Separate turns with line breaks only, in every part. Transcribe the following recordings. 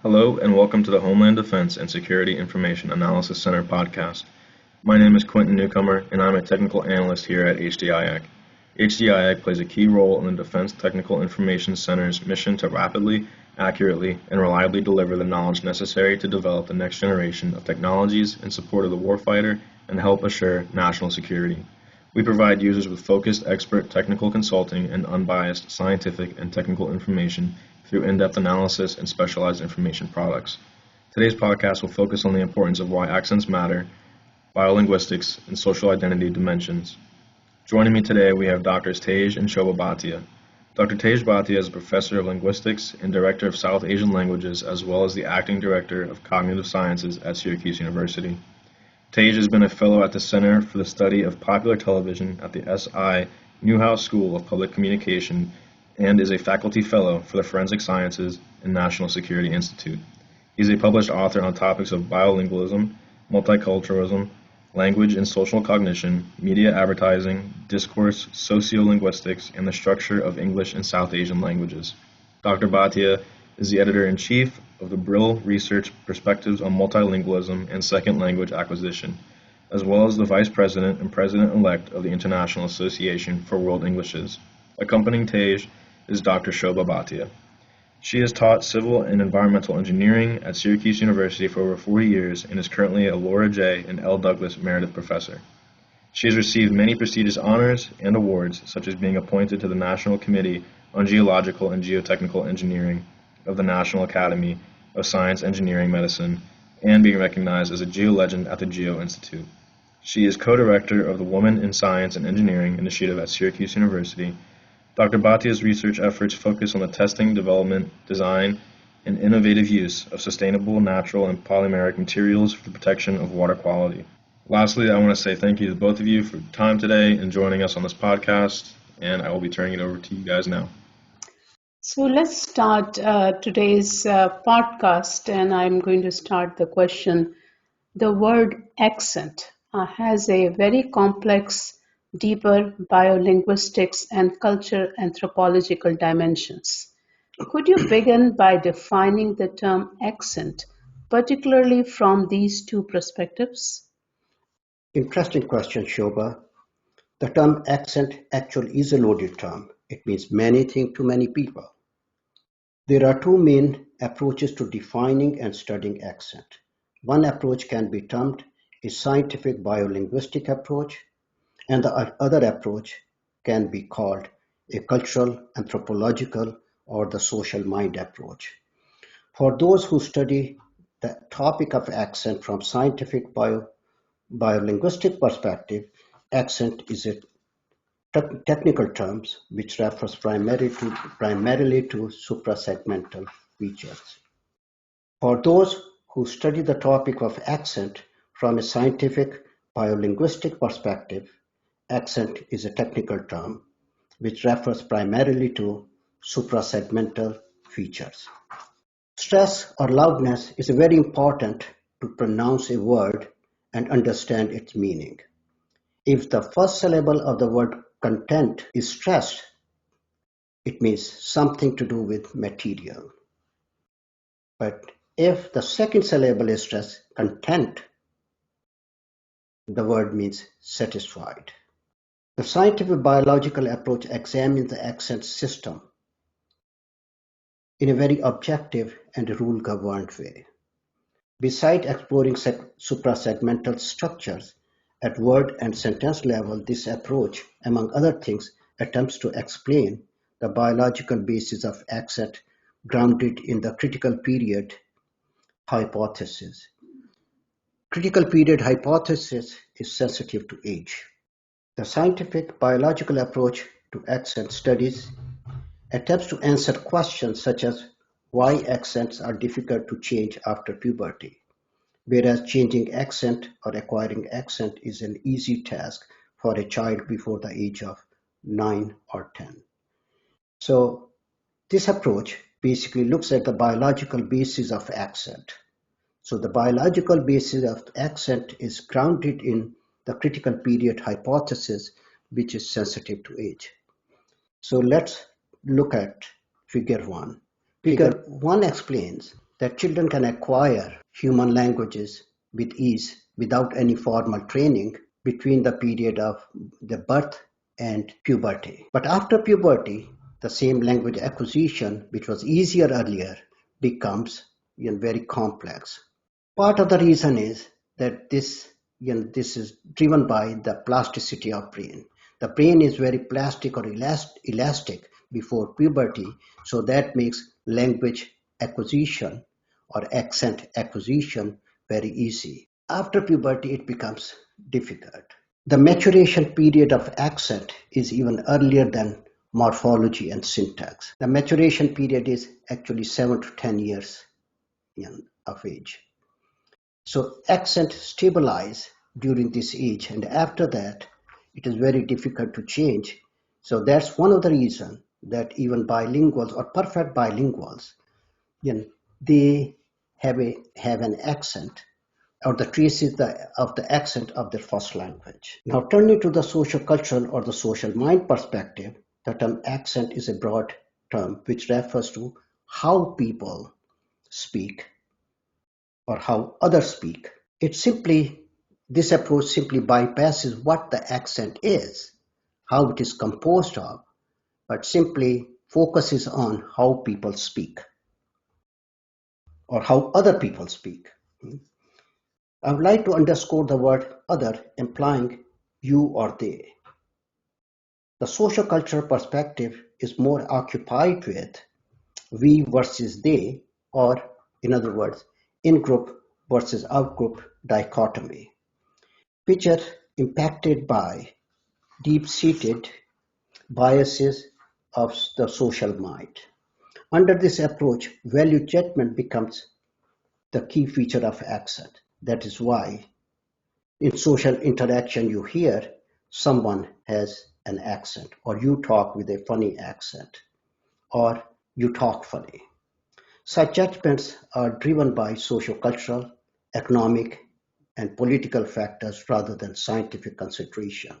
Hello and welcome to the Homeland Defense and Security Information Analysis Center podcast. My name is Quentin Newcomer and I'm a technical analyst here at HDIAC. HDIAC plays a key role in the Defense Technical Information Center's mission to rapidly, accurately, and reliably deliver the knowledge necessary to develop the next generation of technologies in support of the warfighter and help assure national security. We provide users with focused expert technical consulting and unbiased scientific and technical information through in-depth analysis and specialized information products. Today's podcast will focus on the importance of why accents matter, biolinguistics, and social identity dimensions. Joining me today, we have Drs. Tej and Shobha Bhatia. Dr. Tej Bhatia is a professor of linguistics and director of South Asian languages, as well as the acting director of cognitive sciences at Syracuse University. Tej has been a fellow at the Center for the Study of Popular Television at the S.I. Newhouse School of Public Communication and is a faculty fellow for the Forensic Sciences and National Security Institute. He is a published author on topics of biolingualism, multiculturalism, language and social cognition, media advertising, discourse, sociolinguistics, and the structure of English and South Asian languages. Dr. Bhatia is the editor-in-chief of the Brill Research Perspectives on Multilingualism and Second Language Acquisition, as well as the vice president and president-elect of the International Association for World Englishes. Accompanying Tej is Dr. Shobha Bhatia. She has taught civil and environmental engineering at Syracuse University for over 40 years and is currently a Laura J. and L. Douglas Meredith Professor. She has received many prestigious honors and awards, such as being appointed to the National Committee on Geological and Geotechnical Engineering of the National Academy of Science, Engineering, Medicine, and being recognized as a geolegend at the Geo Institute. She is co-director of the Women in Science and Engineering Initiative at Syracuse University. Dr. Bhatia's research efforts focus on the testing, development, design, and innovative use of sustainable, natural, and polymeric materials for the protection of water quality. Lastly, I want to say thank you to both of you for your time today and joining us on this podcast, and I will be turning it over to you guys now.
So let's start today's podcast, and I'm going to start the question. The word accent has a very complex, deeper biolinguistics and culture anthropological dimensions. Could you begin by defining the term accent, particularly from these two perspectives?
Interesting question, Shobha. The term accent actually is a loaded term. It means many things to many people. There are two main approaches to defining and studying accent. One approach can be termed a scientific biolinguistic approach, and the other approach can be called a cultural, anthropological, or the social mind approach. For those who study the topic of accent from scientific biolinguistic perspective, accent is a technical term which refers primarily to suprasegmental features. For those who study the topic of accent from a scientific biolinguistic perspective, accent is a technical term which refers primarily to suprasegmental features. Stress or loudness is very important to pronounce a word and understand its meaning. If the first syllable of the word content is stressed, it means something to do with material. But if the second syllable is stressed, content, the word means satisfied. The scientific biological approach examines the accent system in a very objective and rule-governed way. Besides exploring suprasegmental structures, at word and sentence level, this approach, among other things, attempts to explain the biological basis of accent grounded in the critical period hypothesis. Critical period hypothesis is sensitive to age. The scientific biological approach to accent studies attempts to answer questions such as why accents are difficult to change after puberty, whereas changing accent or acquiring accent is an easy task for a child before the age of 9 or 10. So this approach basically looks at the biological basis of accent. So the biological basis of accent is grounded in the critical period hypothesis, which is sensitive to age. So let's look at figure 1. Figure 1 explains that children can acquire human languages with ease without any formal training between the period of the birth and puberty. But after puberty, the same language acquisition, which was easier earlier, becomes very complex. Part of the reason is that this is driven by the plasticity of brain. The brain is very plastic or elastic before puberty, so that makes language acquisition or accent acquisition very easy. After puberty, it becomes difficult. The maturation period of accent is even earlier than morphology and syntax. The maturation period is actually 7 to 10 years of age. So accent stabilize during this age, and after that it is very difficult to change. So that's one of the reasons that even bilinguals or perfect bilinguals, they have an accent or the traces of the accent of their first language. Now turning to the social cultural or the social mind perspective, the term accent is a broad term which refers to how people speak or how others speak. This approach simply bypasses what the accent is, how it is composed of, but simply focuses on how people speak or how other people speak. I would like to underscore the word other, implying you or they. The social cultural perspective is more occupied with we versus they, or in other words, in-group versus out-group dichotomy, which are impacted by deep-seated biases of the social mind. Under this approach, value judgment becomes the key feature of accent. That is why in social interaction you hear someone has an accent, or you talk with a funny accent, or you talk funny. Such judgments are driven by socio-cultural, economic, and political factors rather than scientific consideration.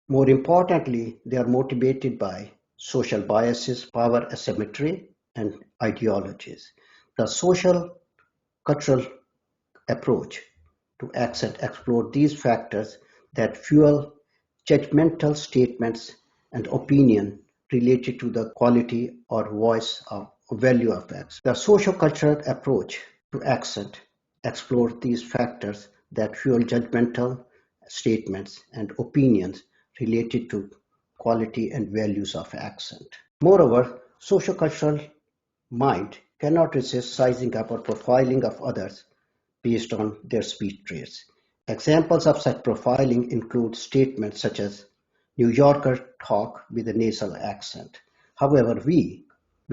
More importantly, they are motivated by social biases, power asymmetry, and ideologies. The social cultural approach to accent explore these factors that fuel judgmental statements and opinion related to the quality or voice of value of accent. The socio-cultural approach to accent explores these factors that fuel judgmental statements and opinions related to quality and values of accent. Moreover, sociocultural mind cannot resist sizing up or profiling of others based on their speech traits. Examples of such profiling include statements such as New Yorker talk with a nasal accent. However, we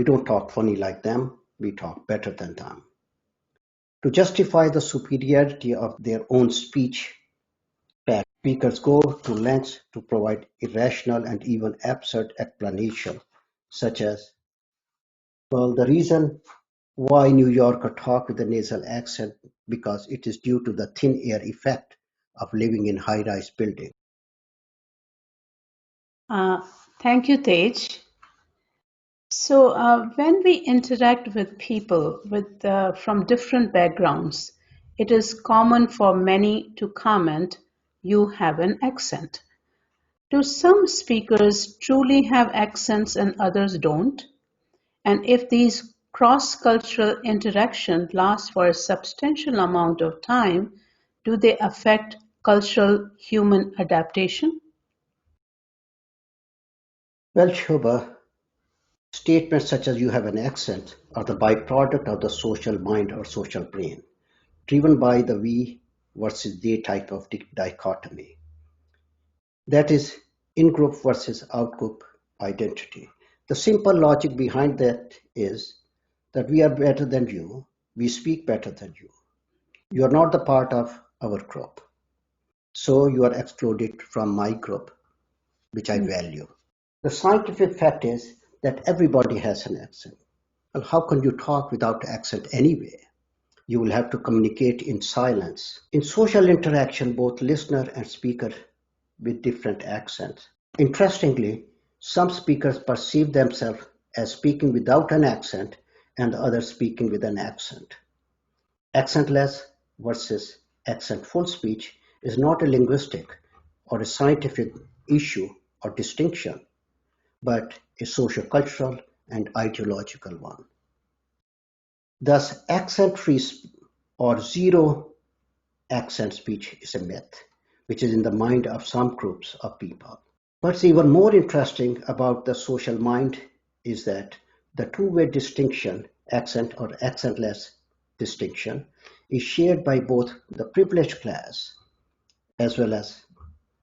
don't talk funny like them, we talk better than them. To justify the superiority of their own speech, speakers go to lengths to provide irrational and even absurd explanation, such as, well, the reason why New Yorker talk with a nasal accent because it is due to the thin air effect of living in high-rise buildings.
Thank you, Tej. So, when we interact with people from different backgrounds, it is common for many to comment, "You have an accent." Do some speakers truly have accents and others don't? And if these cross-cultural interactions last for a substantial amount of time, do they affect cultural human adaptation?
Well, Shobha, statements such as you have an accent are the byproduct of the social mind or social brain, driven by the we versus they type of dichotomy. That is, in-group versus out-group identity. The simple logic behind that is that we are better than you, we speak better than you. You are not the part of our group. So you are excluded from my group, which I value. The scientific fact is that everybody has an accent. Well, how can you talk without accent anyway? You will have to communicate in silence. In social interaction, both listener and speaker with different accents. Interestingly, some speakers perceive themselves as speaking without an accent and the other speaking with an accent. Accentless versus accentful speech is not a linguistic or a scientific issue or distinction, but a sociocultural and ideological one. Thus, accent-free or zero accent speech is a myth, which is in the mind of some groups of people. What's even more interesting about the social mind is that the two-way distinction, accent or accentless distinction, is shared by both the privileged class as well as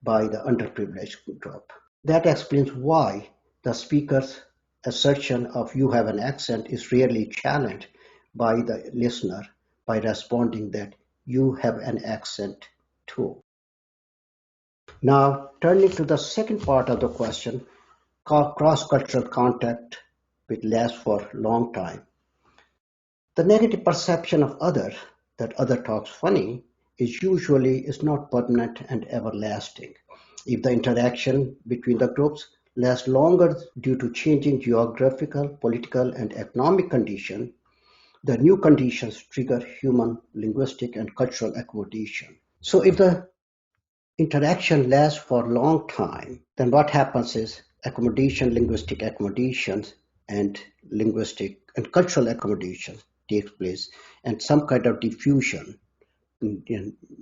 by the underprivileged group. That explains why the speaker's assertion of you have an accent is rarely challenged by the listener by responding that you have an accent too. Now, turning to the second part of the question, cross-cultural contact which lasts for a long time. The negative perception of other, that other talks funny, is not permanent and everlasting. If the interaction between the groups lasts longer due to changing geographical, political, and economic conditions, the new conditions trigger human, linguistic, and cultural accommodation. So if the interaction lasts for a long time, then what happens is accommodation, linguistic accommodations, and linguistic and cultural accommodation takes place, and some kind of diffusion,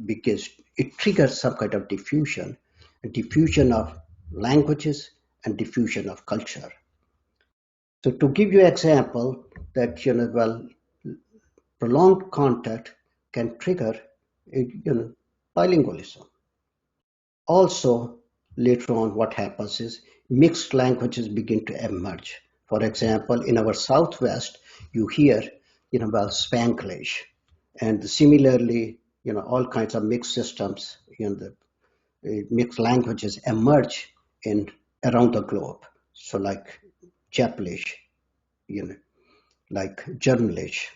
because it triggers some kind of diffusion, a diffusion of languages and diffusion of culture. So to give you an example that, prolonged contact can trigger, bilingualism. Also, later on, what happens is mixed languages begin to emerge. For example, in our Southwest, you hear, Spanglish, and similarly, all kinds of mixed systems, mixed languages emerge in around the globe. So, like Japlish, like Germanish.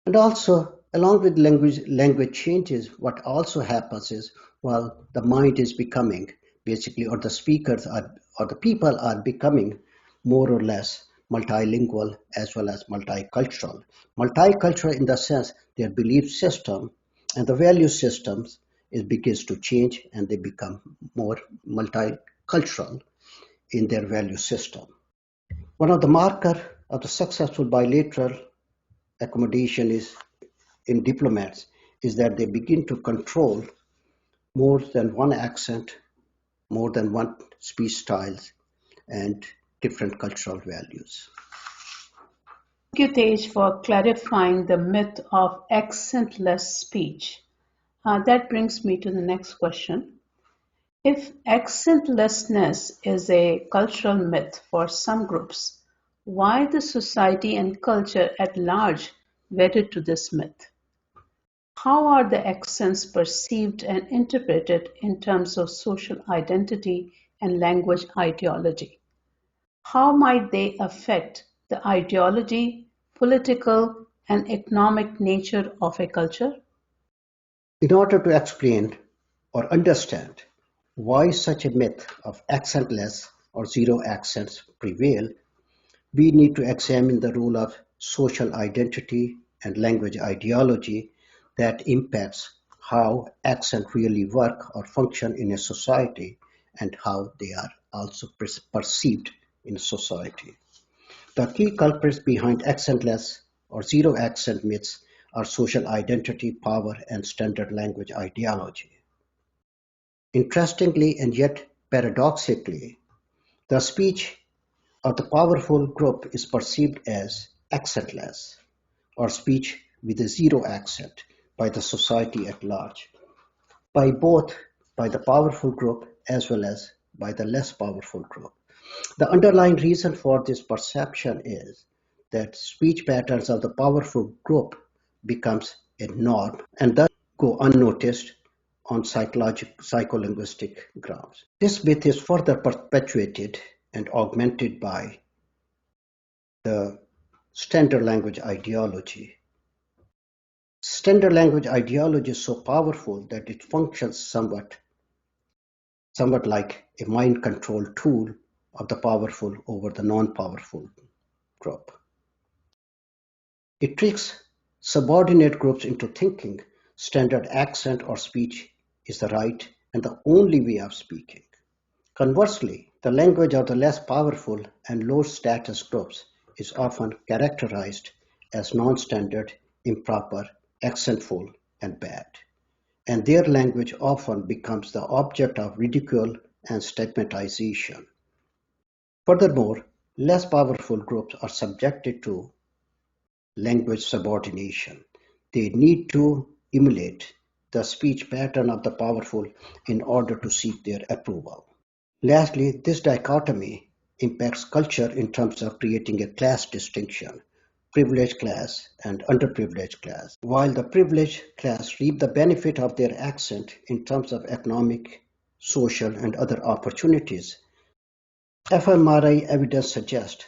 And also, along with language changes, what also happens is, while the mind is becoming basically, or the speakers are, or the people are becoming more or less multilingual as well as multicultural. Multicultural in the sense their belief system and the value systems begins to change, and they become more multicultural in their value system. One of the markers of the successful bilateral accommodation is in diplomats is that they begin to control more than one accent, more than one speech styles, and different cultural values.
Thank you, Tej, for clarifying the myth of accentless speech. That brings me to the next question. If accentlessness is a cultural myth for some groups, why the society and culture at large wedded to this myth? How are the accents perceived and interpreted in terms of social identity and language ideology? How might they affect the ideology, political, and economic nature of a culture?
In order to explain or understand why such a myth of accentless or zero accents prevail, we need to examine the role of social identity and language ideology that impacts how accents really work or function in a society, and how they are also perceived in society. The key culprits behind accentless or zero accent myths are social identity, power, and standard language ideology. Interestingly and yet paradoxically, the speech of the powerful group is perceived as accentless, or speech with a zero accent, by the society at large, by both by the powerful group as well as by the less powerful group. The underlying reason for this perception is that speech patterns of the powerful group becomes a norm and thus go unnoticed on psycholinguistic grounds. This myth is further perpetuated and augmented by the standard language ideology. Standard language ideology is so powerful that it functions somewhat like a mind control tool of the powerful over the non-powerful group. It tricks subordinate groups into thinking standard accent or speech is the right and the only way of speaking. Conversely, the language of the less powerful and low status groups is often characterized as non-standard, improper, accentful, and bad, and their language often becomes the object of ridicule and stigmatization. Furthermore, less powerful groups are subjected to language subordination. They need to emulate the speech pattern of the powerful in order to seek their approval. Lastly, this dichotomy impacts culture in terms of creating a class distinction, privileged class and underprivileged class. While the privileged class reap the benefit of their accent in terms of economic, social, and other opportunities, f-MRI evidence suggests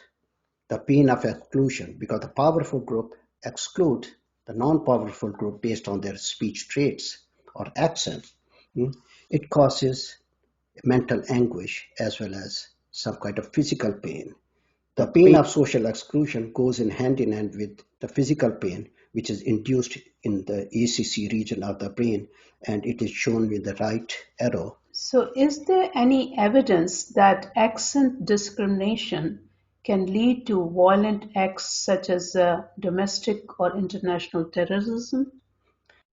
the pain of exclusion because the powerful group exclude the non-powerful group based on their speech traits or accent. It causes mental anguish as well as some kind of physical pain. The pain of social exclusion goes hand in hand with the physical pain, which is induced in the ACC region of the brain, and it is shown with the right arrow.
So, is there any evidence that accent discrimination can lead to violent acts such as domestic or international terrorism?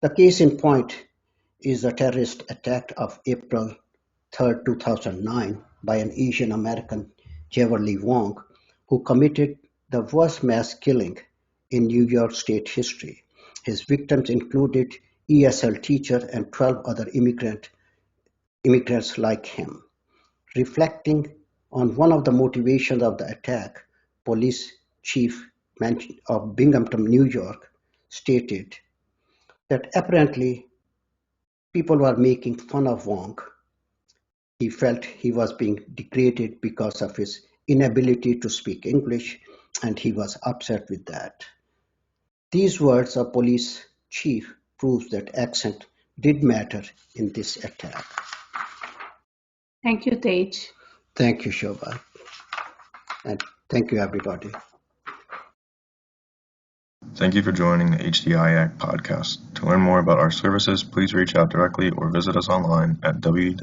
The case in point is the terrorist attack of April 3, 2009 by an Asian American, Jayverly Wong, who committed the worst mass killing in New York State history. His victims included ESL teacher and 12 other immigrants like him. Reflecting on one of the motivations of the attack, police chief of Binghamton, New York, stated that apparently people were making fun of Wong. He felt he was being degraded because of his inability to speak English, and he was upset with that. These words of police chief proves that accent did matter in this attack.
Thank you, Tej.
Thank you, Shobha. And thank you, everybody.
Thank you for joining the HDIAC podcast. To learn more about our services, please reach out directly or visit us online at www.hdIAC.org.